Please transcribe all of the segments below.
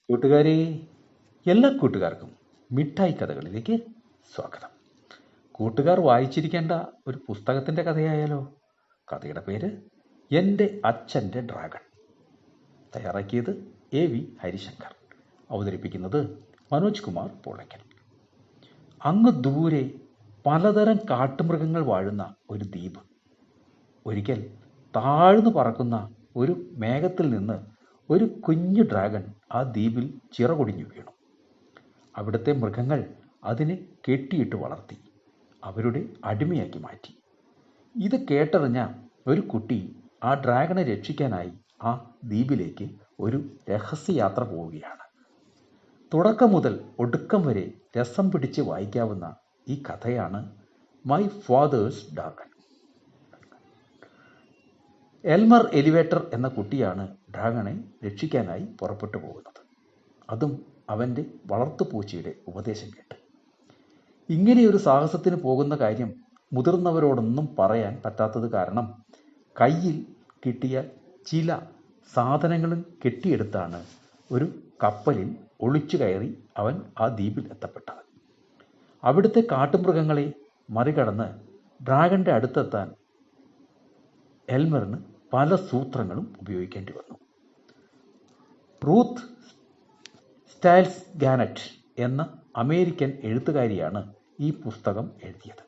കൂട്ടുകാരെ, എല്ലാ കൂട്ടുകാർക്കും മിഠായി കഥകളിലേക്ക് സ്വാഗതം. കൂട്ടുകാർ വായിച്ചിരിക്കേണ്ട ഒരു പുസ്തകത്തിൻ്റെ കഥയായാലോ? കഥയുടെ പേര് എൻ്റെ അച്ഛൻ്റെ ഡ്രാഗൺ. തയ്യാറാക്കിയത് AV ഹരിശങ്കർ. അവതരിപ്പിക്കുന്നത് മനോജ് കുമാർ പോളയ്ക്കൽ. അങ്ങ് ദൂരെ പലതരം കാട്ടുമൃഗങ്ങൾ വാഴുന്ന ഒരു ദ്വീപ്. ഒരിക്കൽ താഴ്ന്നു പറക്കുന്ന ഒരു മേഘത്തിൽ നിന്ന് ഒരു കുഞ്ഞു ഡ്രാഗൺ ആ ദ്വീപിൽ ചിറകൊടിഞ്ഞു വീണു. അവിടുത്തെ മൃഗങ്ങൾ അതിനെ കെട്ടിയിട്ട് വളർത്തി അവരുടെ അടിമയാക്കി മാറ്റി. ഇത് കേട്ടറിഞ്ഞ ഒരു കുട്ടി ആ ഡ്രാഗണെ രക്ഷിക്കാനായി ആ ദ്വീപിലേക്ക് ഒരു രഹസ്യയാത്ര പോവുകയാണ്. തുടക്കം മുതൽ ഒടുക്കം വരെ രസം പിടിച്ച് വായിക്കാവുന്ന ഈ കഥയാണ് my father's dragon. Elmer Elevator എന്ന കുട്ടിയാണ് ഡ്രാഗണെ രക്ഷിക്കാനായി പുറപ്പെട്ടു പോകുന്നത്. അതും അവൻ്റെ വളർത്തുപൂച്ചയുടെ ഉപദേശം കേട്ട്. ഇങ്ങനെയൊരു സാഹസത്തിന് പോകുന്ന കാര്യം മുതിർന്നവരോടൊന്നും പറയാൻ പറ്റാത്തത് കാരണം കയ്യിൽ കിട്ടിയ ചില സാധനങ്ങളും കെട്ടിയെടുത്താണ് ഒരു കപ്പലിൽ ഒളിച്ചു കയറി അവൻ ആ ദ്വീപിൽ എത്തപ്പെട്ടത്. അവിടുത്തെ കാട്ടുമൃഗങ്ങളെ മറികടന്ന് ഡ്രാഗൻ്റെ അടുത്തെത്താൻ എൽമറിന് പല സൂത്രങ്ങളും ഉപയോഗിക്കേണ്ടി വന്നു. റൂത്ത് സ്റ്റൈൽസ് ഗാനറ്റ് എന്ന അമേരിക്കൻ എഴുത്തുകാരിയാണ് ഈ പുസ്തകം എഴുതിയത്.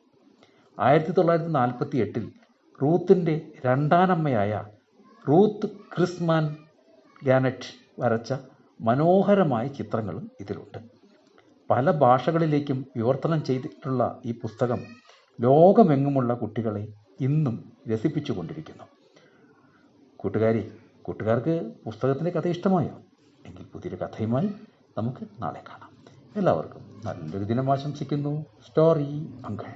1948 റൂത്തിൻ്റെ രണ്ടാനമ്മയായ റൂത്ത് ക്രിസ്മാൻ ഗാനറ്റ് വരച്ച മനോഹരമായ ചിത്രങ്ങളും ഇതിലുണ്ട്. പല ഭാഷകളിലേക്കും വിവർത്തനം ചെയ്തിട്ടുള്ള ഈ പുസ്തകം ലോകമെങ്ങുമുള്ള കുട്ടികളെ ഇന്നും രസിപ്പിച്ചുകൊണ്ടിരിക്കുന്നു. കൂട്ടുകാർക്ക് പുസ്തകത്തിൻ്റെ കഥ ഇഷ്ടമായോ? എങ്കിൽ പുതിയൊരു കഥയുമായി നമുക്ക് നാളെ കാണാം. എല്ലാവർക്കും നല്ലൊരു ദിനം ആശംസിക്കുന്നു. Story uncle.